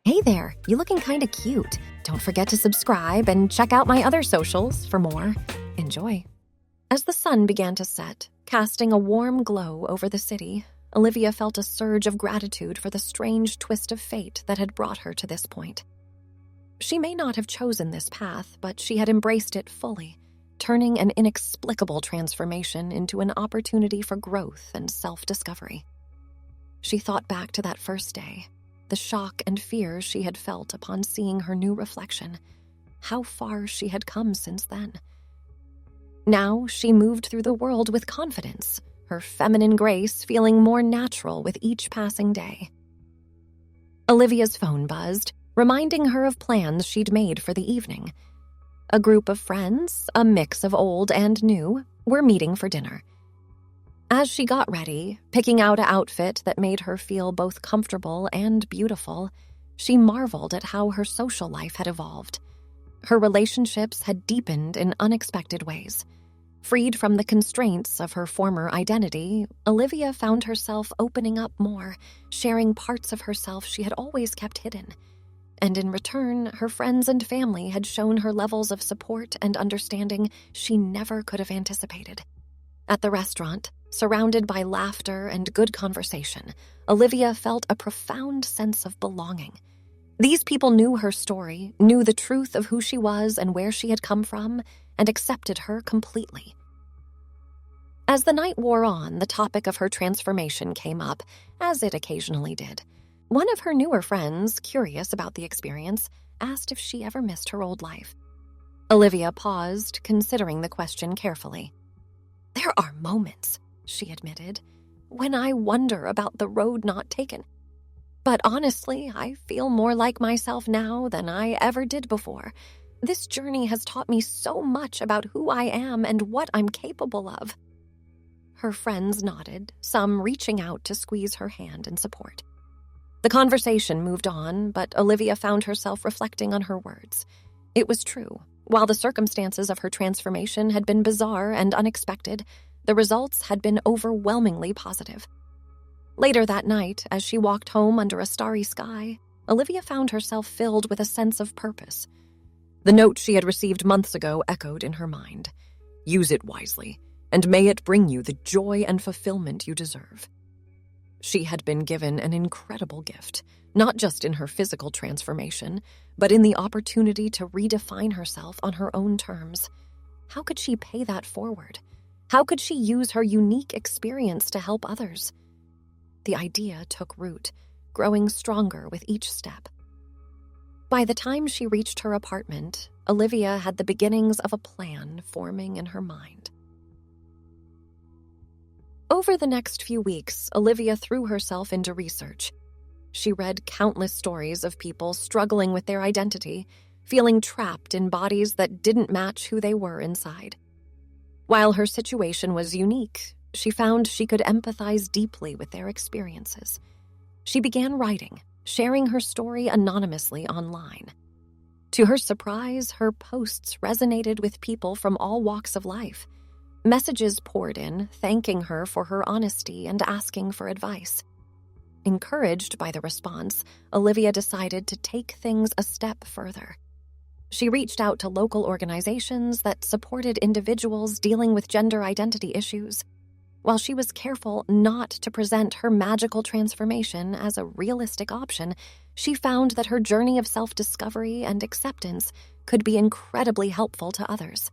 Hey there, you looking kinda cute. Don't forget to subscribe and check out my other socials for more. Enjoy. As the sun began to set, casting a warm glow over the city, Olivia felt a surge of gratitude for the strange twist of fate that had brought her to this point. She may not have chosen this path, but she had embraced it fully, turning an inexplicable transformation into an opportunity for growth and self-discovery. She thought back to that first day, the shock and fear she had felt upon seeing her new reflection, how far she had come since then. Now she moved through the world with confidence, her feminine grace feeling more natural with each passing day. Olivia's phone buzzed, reminding her of plans she'd made for the evening. A group of friends, a mix of old and new, were meeting for dinner. As she got ready, picking out an outfit that made her feel both comfortable and beautiful, she marveled at how her social life had evolved. Her relationships had deepened in unexpected ways. Freed from the constraints of her former identity, Olivia found herself opening up more, sharing parts of herself she had always kept hidden. And in return, her friends and family had shown her levels of support and understanding she never could have anticipated. At the restaurant, surrounded by laughter and good conversation, Olivia felt a profound sense of belonging. These people knew her story, knew the truth of who she was and where she had come from, and accepted her completely. As the night wore on, the topic of her transformation came up, as it occasionally did. One of her newer friends, curious about the experience, asked if she ever missed her old life. Olivia paused, considering the question carefully. "There are moments," she admitted, "when I wonder about the road not taken. But honestly, I feel more like myself now than I ever did before. This journey has taught me so much about who I am and what I'm capable of." Her friends nodded, some reaching out to squeeze her hand in support. The conversation moved on, but Olivia found herself reflecting on her words. It was true. While the circumstances of her transformation had been bizarre and unexpected, the results had been overwhelmingly positive. Later that night, as she walked home under a starry sky, Olivia found herself filled with a sense of purpose. The note she had received months ago echoed in her mind. "Use it wisely, and may it bring you the joy and fulfillment you deserve." She had been given an incredible gift, not just in her physical transformation, but in the opportunity to redefine herself on her own terms. How could she pay that forward? How could she use her unique experience to help others? The idea took root, growing stronger with each step. By the time she reached her apartment, Olivia had the beginnings of a plan forming in her mind. Over the next few weeks, Olivia threw herself into research. She read countless stories of people struggling with their identity, feeling trapped in bodies that didn't match who they were inside. While her situation was unique, she found she could empathize deeply with their experiences. She began writing, sharing her story anonymously online. To her surprise, her posts resonated with people from all walks of life. Messages poured in, thanking her for her honesty and asking for advice. Encouraged by the response, Olivia decided to take things a step further. She reached out to local organizations that supported individuals dealing with gender identity issues. While she was careful not to present her magical transformation as a realistic option, she found that her journey of self-discovery and acceptance could be incredibly helpful to others.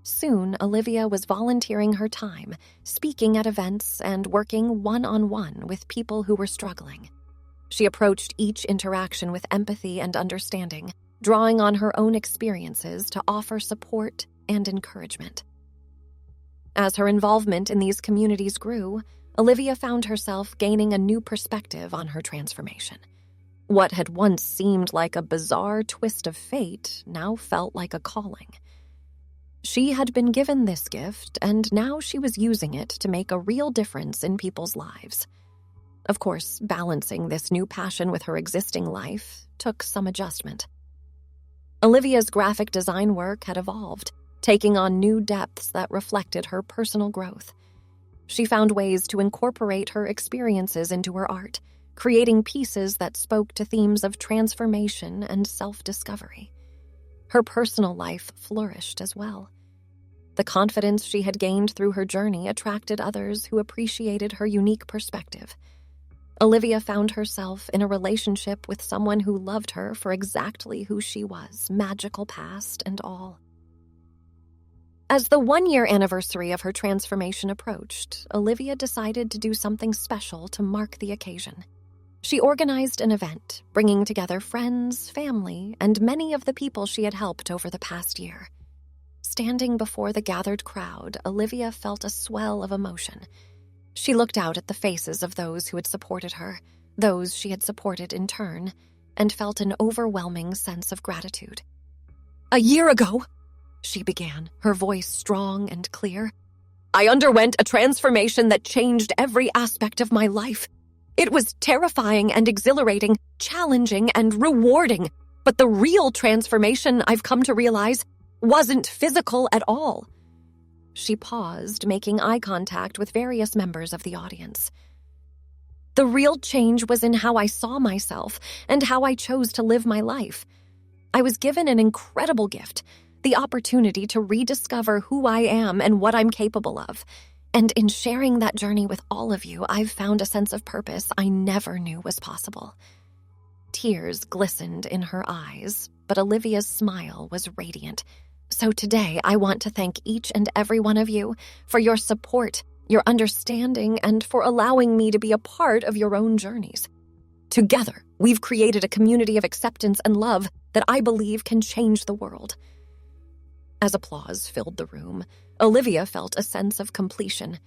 Soon, Olivia was volunteering her time, speaking at events and working one-on-one with people who were struggling. She approached each interaction with empathy and understanding, drawing on her own experiences to offer support and encouragement. As her involvement in these communities grew, Olivia found herself gaining a new perspective on her transformation. What had once seemed like a bizarre twist of fate now felt like a calling. She had been given this gift, and now she was using it to make a real difference in people's lives. Of course, balancing this new passion with her existing life took some adjustment. Olivia's graphic design work had evolved, taking on new depths that reflected her personal growth. She found ways to incorporate her experiences into her art, creating pieces that spoke to themes of transformation and self-discovery. Her personal life flourished as well. The confidence she had gained through her journey attracted others who appreciated her unique perspective. Olivia found herself in a relationship with someone who loved her for exactly who she was, magical past and all. As the 1-year anniversary of her transformation approached, Olivia decided to do something special to mark the occasion. She organized an event, bringing together friends, family, and many of the people she had helped over the past year. Standing before the gathered crowd, Olivia felt a swell of emotion. She looked out at the faces of those who had supported her, those she had supported in turn, and felt an overwhelming sense of gratitude. "A year ago," she began, her voice strong and clear, "I underwent a transformation that changed every aspect of my life. It was terrifying and exhilarating, challenging and rewarding, but the real transformation I've come to realize wasn't physical at all." She paused, making eye contact with various members of the audience. "The real change was in how I saw myself and how I chose to live my life. I was given an incredible gift, the opportunity to rediscover who I am and what I'm capable of. And in sharing that journey with all of you, I've found a sense of purpose I never knew was possible." Tears glistened in her eyes, but Olivia's smile was radiant. "So today, I want to thank each and every one of you for your support, your understanding, and for allowing me to be a part of your own journeys. Together, we've created a community of acceptance and love that I believe can change the world." As applause filled the room, Olivia felt a sense of completion.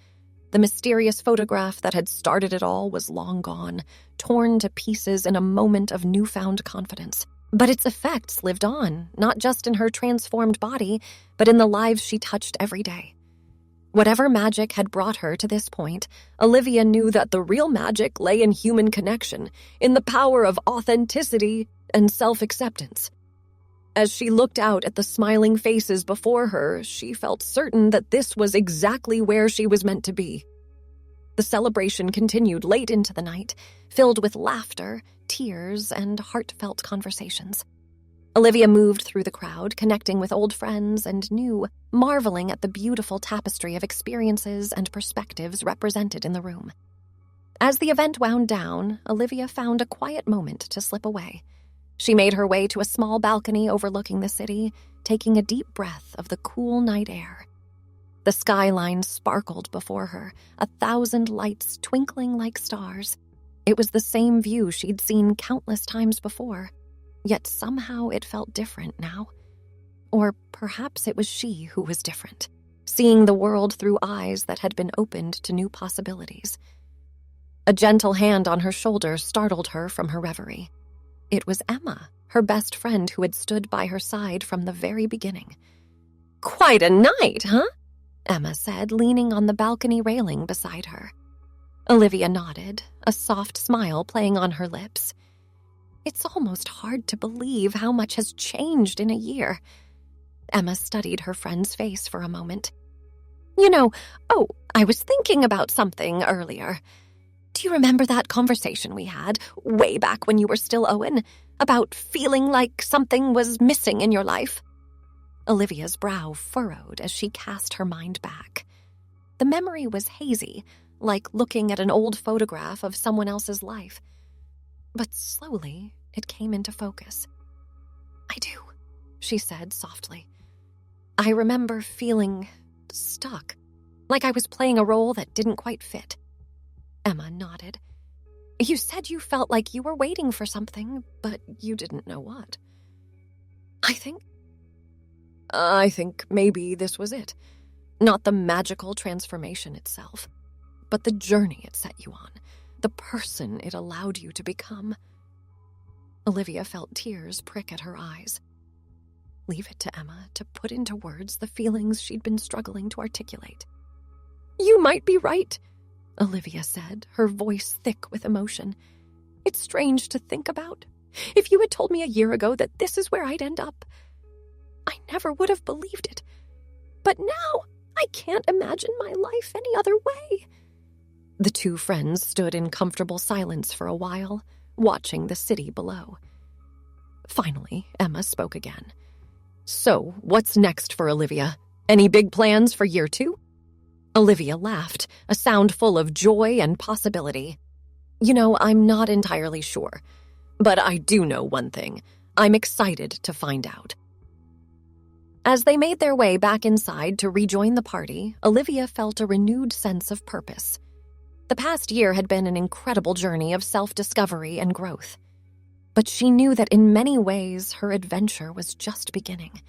The mysterious photograph that had started it all was long gone, torn to pieces in a moment of newfound confidence. But its effects lived on, not just in her transformed body, but in the lives she touched every day. Whatever magic had brought her to this point, Olivia knew that the real magic lay in human connection, in the power of authenticity and self-acceptance. As she looked out at the smiling faces before her, she felt certain that this was exactly where she was meant to be. The celebration continued late into the night, filled with laughter, tears, and heartfelt conversations. Olivia moved through the crowd, connecting with old friends and new, marveling at the beautiful tapestry of experiences and perspectives represented in the room. As the event wound down, Olivia found a quiet moment to slip away. She made her way to a small balcony overlooking the city, taking a deep breath of the cool night air. The skyline sparkled before her, 1,000 lights twinkling like stars. It was the same view she'd seen countless times before, yet somehow it felt different now. Or perhaps it was she who was different, seeing the world through eyes that had been opened to new possibilities. A gentle hand on her shoulder startled her from her reverie. It was Emma, her best friend who had stood by her side from the very beginning. "Quite a night, huh?" Emma said, leaning on the balcony railing beside her. Olivia nodded, a soft smile playing on her lips. "It's almost hard to believe how much has changed in a year." Emma studied her friend's face for a moment. I was thinking about something earlier. Do you remember that conversation we had, way back when you were still Owen, about feeling like something was missing in your life?" Olivia's brow furrowed as she cast her mind back. The memory was hazy, like looking at an old photograph of someone else's life. But slowly, it came into focus. "I do," she said softly. "I remember feeling stuck, like I was playing a role that didn't quite fit." Emma nodded. "You said you felt like you were waiting for something, but you didn't know what." I think maybe this was it. Not the magical transformation itself, but the journey it set you on, the person it allowed you to become." Olivia felt tears prick at her eyes. Leave it to Emma to put into words the feelings she'd been struggling to articulate. "You might be right," Olivia said, her voice thick with emotion. "It's strange to think about. If you had told me a year ago that this is where I'd end up, I never would have believed it. But now, I can't imagine my life any other way." The two friends stood in comfortable silence for a while, watching the city below. Finally, Emma spoke again. "So, what's next for Olivia? Any big plans for year 2? Olivia laughed, a sound full of joy and possibility. I'm not entirely sure. But I do know one thing. I'm excited to find out." As they made their way back inside to rejoin the party, Olivia felt a renewed sense of purpose. The past year had been an incredible journey of self-discovery and growth. But she knew that in many ways her adventure was just beginning.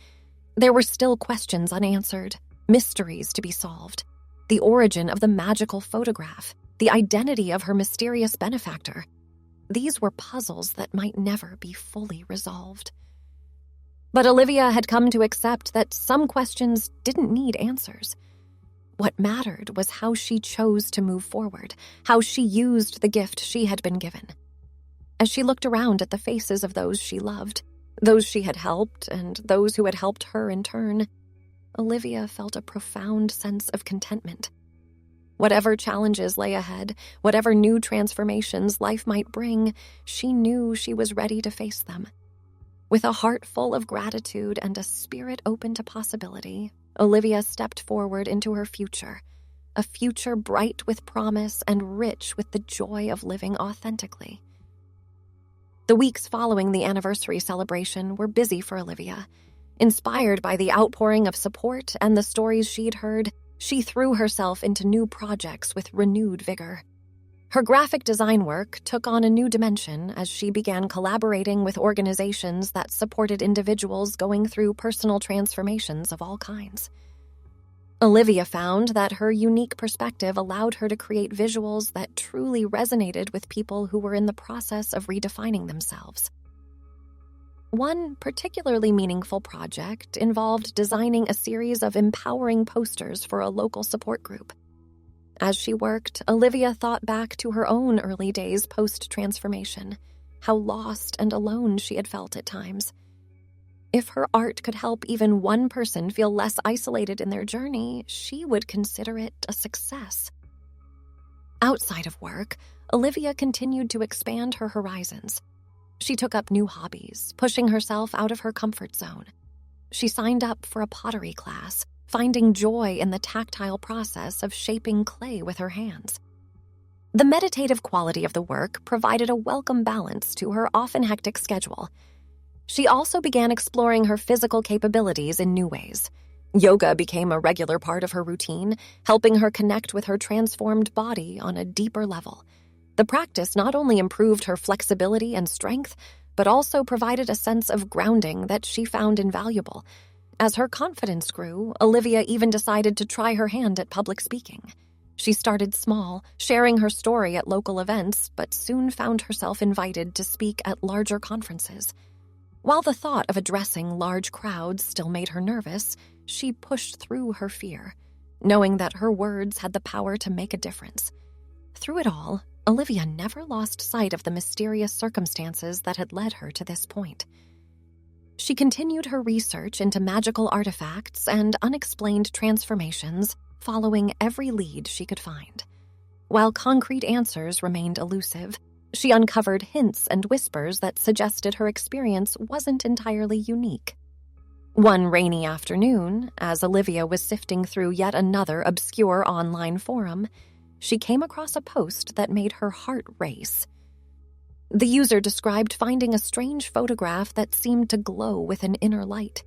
There were still questions unanswered, mysteries to be solved. The origin of the magical photograph, the identity of her mysterious benefactor. These were puzzles that might never be fully resolved. But Olivia had come to accept that some questions didn't need answers. What mattered was how she chose to move forward, how she used the gift she had been given. As she looked around at the faces of those she loved, those she had helped, and those who had helped her in turn, Olivia felt a profound sense of contentment. Whatever challenges lay ahead, whatever new transformations life might bring, she knew she was ready to face them. With a heart full of gratitude and a spirit open to possibility, Olivia stepped forward into her future, a future bright with promise and rich with the joy of living authentically. The weeks following the anniversary celebration were busy for Olivia. Inspired by the outpouring of support and the stories she'd heard, she threw herself into new projects with renewed vigor. Her graphic design work took on a new dimension as she began collaborating with organizations that supported individuals going through personal transformations of all kinds. Olivia found that her unique perspective allowed her to create visuals that truly resonated with people who were in the process of redefining themselves. One particularly meaningful project involved designing a series of empowering posters for a local support group. As she worked, Olivia thought back to her own early days post-transformation, how lost and alone she had felt at times. If her art could help even one person feel less isolated in their journey, she would consider it a success. Outside of work, Olivia continued to expand her horizons. She took up new hobbies, pushing herself out of her comfort zone. She signed up for a pottery class, finding joy in the tactile process of shaping clay with her hands. The meditative quality of the work provided a welcome balance to her often hectic schedule. She also began exploring her physical capabilities in new ways. Yoga became a regular part of her routine, helping her connect with her transformed body on a deeper level. The practice not only improved her flexibility and strength, but also provided a sense of grounding that she found invaluable. As her confidence grew, Olivia even decided to try her hand at public speaking. She started small, sharing her story at local events, but soon found herself invited to speak at larger conferences. While the thought of addressing large crowds still made her nervous, she pushed through her fear, knowing that her words had the power to make a difference. Through it all, Olivia never lost sight of the mysterious circumstances that had led her to this point. She continued her research into magical artifacts and unexplained transformations, following every lead she could find. While concrete answers remained elusive, she uncovered hints and whispers that suggested her experience wasn't entirely unique. One rainy afternoon, as Olivia was sifting through yet another obscure online forum, she came across a post that made her heart race. The user described finding a strange photograph that seemed to glow with an inner light.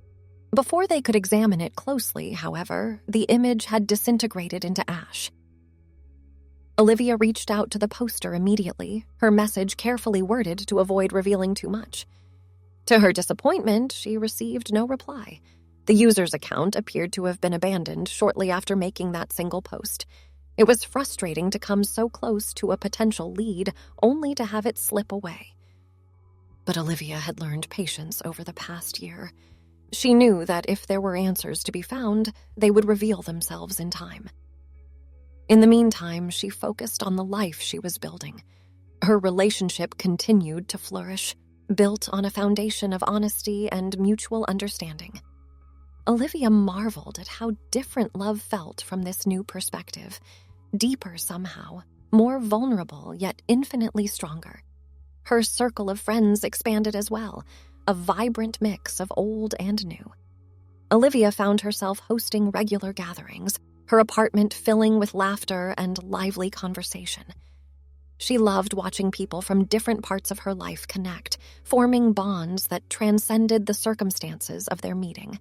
Before they could examine it closely, however, the image had disintegrated into ash. Olivia reached out to the poster immediately, her message carefully worded to avoid revealing too much. To her disappointment, she received no reply. The user's account appeared to have been abandoned shortly after making that single post. It was frustrating to come so close to a potential lead, only to have it slip away. But Olivia had learned patience over the past year. She knew that if there were answers to be found, they would reveal themselves in time. In the meantime, she focused on the life she was building. Her relationship continued to flourish, built on a foundation of honesty and mutual understanding. Olivia marveled at how different love felt from this new perspective, deeper somehow, more vulnerable yet infinitely stronger. Her circle of friends expanded as well, a vibrant mix of old and new. Olivia found herself hosting regular gatherings, her apartment filling with laughter and lively conversation. She loved watching people from different parts of her life connect, forming bonds that transcended the circumstances of their meeting.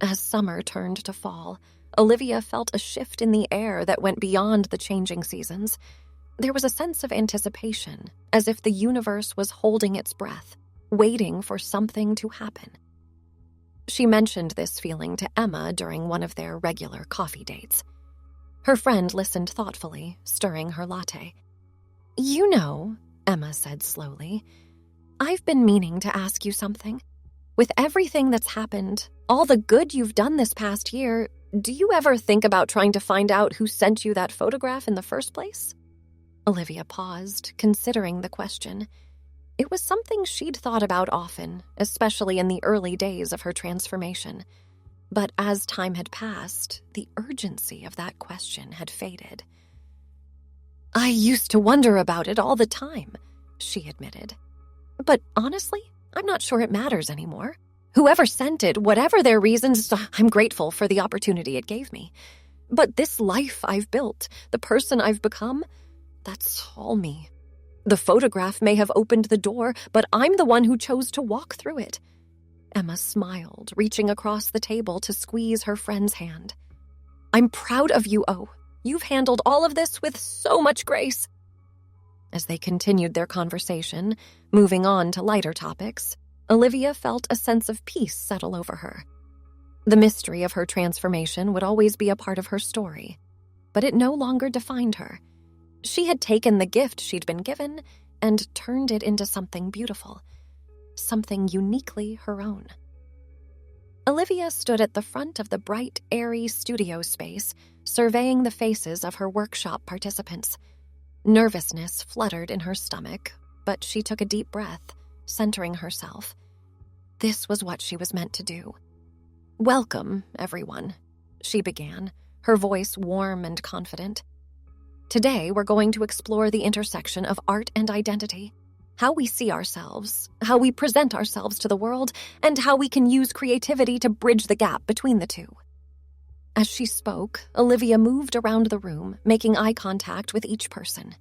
As summer turned to fall, Olivia felt a shift in the air that went beyond the changing seasons. There was a sense of anticipation, as if the universe was holding its breath, waiting for something to happen. She mentioned this feeling to Emma during one of their regular coffee dates. Her friend listened thoughtfully, stirring her latte. "You know," Emma said slowly, "I've been meaning to ask you something. With everything that's happened, all the good you've done this past year, do you ever think about trying to find out who sent you that photograph in the first place?" Olivia paused, considering the question. It was something she'd thought about often, especially in the early days of her transformation. But as time had passed, the urgency of that question had faded. "I used to wonder about it all the time," she admitted. "But honestly, I'm not sure it matters anymore. Whoever sent it, whatever their reasons, I'm grateful for the opportunity it gave me. But this life I've built, the person I've become, that's all me. The photograph may have opened the door, but I'm the one who chose to walk through it." Emma smiled, reaching across the table to squeeze her friend's hand. "I'm proud of you, O. You've handled all of this with so much grace." As they continued their conversation, moving on to lighter topics, Olivia felt a sense of peace settle over her. The mystery of her transformation would always be a part of her story, but it no longer defined her. She had taken the gift she'd been given and turned it into something beautiful, something uniquely her own. Olivia stood at the front of the bright, airy studio space, surveying the faces of her workshop participants. Nervousness fluttered in her stomach, but she took a deep breath, centering herself. This was what she was meant to do. "Welcome, everyone," she began, her voice warm and confident. "Today, we're going to explore the intersection of art and identity, how we see ourselves, how we present ourselves to the world, and how we can use creativity to bridge the gap between the two." As she spoke, Olivia moved around the room, making eye contact with each person.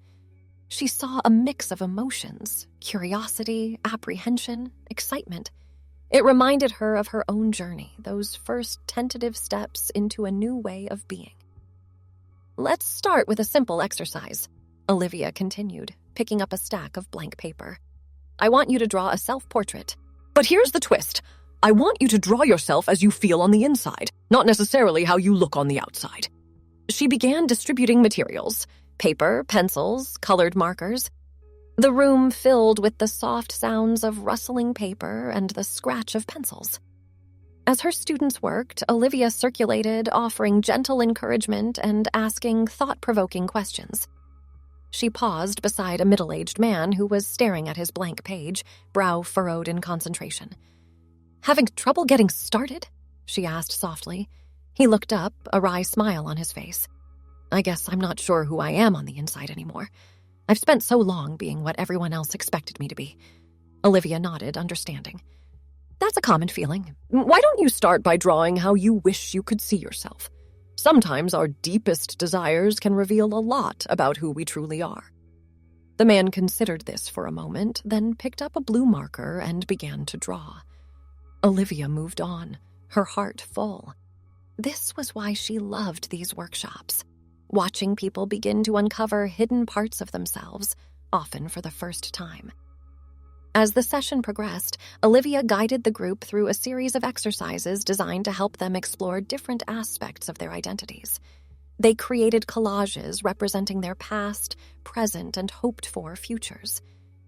She saw a mix of emotions: curiosity, apprehension, excitement. It reminded her of her own journey, those first tentative steps into a new way of being. "Let's start with a simple exercise," Olivia continued, picking up a stack of blank paper. "I want you to draw a self-portrait. But here's the twist. I want you to draw yourself as you feel on the inside, not necessarily how you look on the outside." She began distributing materials: paper, pencils, colored markers. The room filled with the soft sounds of rustling paper and the scratch of pencils. As her students worked, Olivia circulated, offering gentle encouragement and asking thought-provoking questions. She paused beside a middle-aged man who was staring at his blank page, brow furrowed in concentration. "Having trouble getting started?" she asked softly. He looked up, a wry smile on his face. "I guess I'm not sure who I am on the inside anymore. I've spent so long being what everyone else expected me to be." Olivia nodded, understanding. "That's a common feeling. Why don't you start by drawing how you wish you could see yourself? Sometimes our deepest desires can reveal a lot about who we truly are." The man considered this for a moment, then picked up a blue marker and began to draw. Olivia moved on, her heart full. This was why she loved these workshops, watching people begin to uncover hidden parts of themselves, often for the first time. As the session progressed, Olivia guided the group through a series of exercises designed to help them explore different aspects of their identities. They created collages representing their past, present, and hoped-for futures.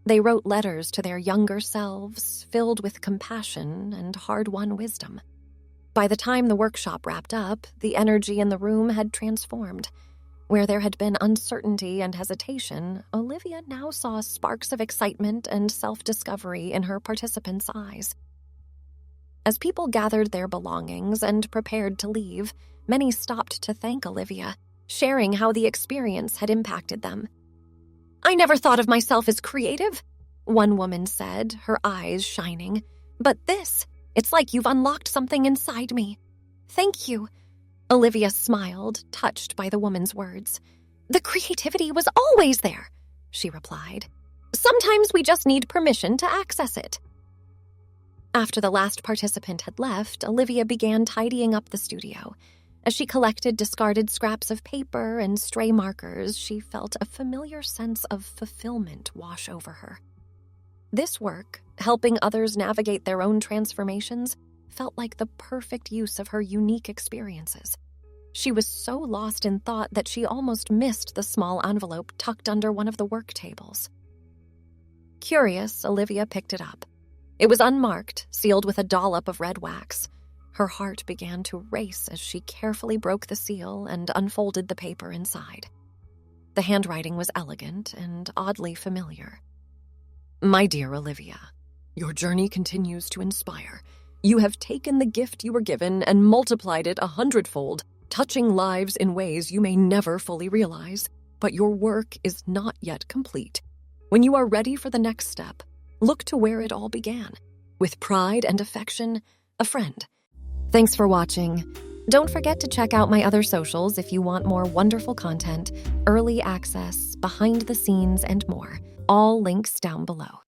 They wrote letters to their younger selves, filled with compassion and hard-won wisdom. By the time the workshop wrapped up, the energy in the room had transformed. Where there had been uncertainty and hesitation, Olivia now saw sparks of excitement and self-discovery in her participants' eyes. As people gathered their belongings and prepared to leave, many stopped to thank Olivia, sharing how the experience had impacted them. I never thought of myself as creative, one woman said, her eyes shining. But this, it's like you've unlocked something inside me. Thank you. Olivia smiled, touched by the woman's words. The creativity was always there, she replied. Sometimes we just need permission to access it. After the last participant had left, Olivia began tidying up the studio. As she collected discarded scraps of paper and stray markers, she felt a familiar sense of fulfillment wash over her. This work, helping others navigate their own transformations, felt like the perfect use of her unique experiences. She was so lost in thought that she almost missed the small envelope tucked under one of the work tables. Curious, Olivia picked it up. It was unmarked, sealed with a dollop of red wax. Her heart began to race as she carefully broke the seal and unfolded the paper inside. The handwriting was elegant and oddly familiar. My dear Olivia, your journey continues to inspire. You have taken the gift you were given and multiplied it 100-fold, touching lives in ways you may never fully realize. But your work is not yet complete. When you are ready for the next step, look to where it all began. With pride and affection, a friend. Thanks for watching. Don't forget to check out my other socials if you want more wonderful content, early access, behind the scenes, and more. All links down below.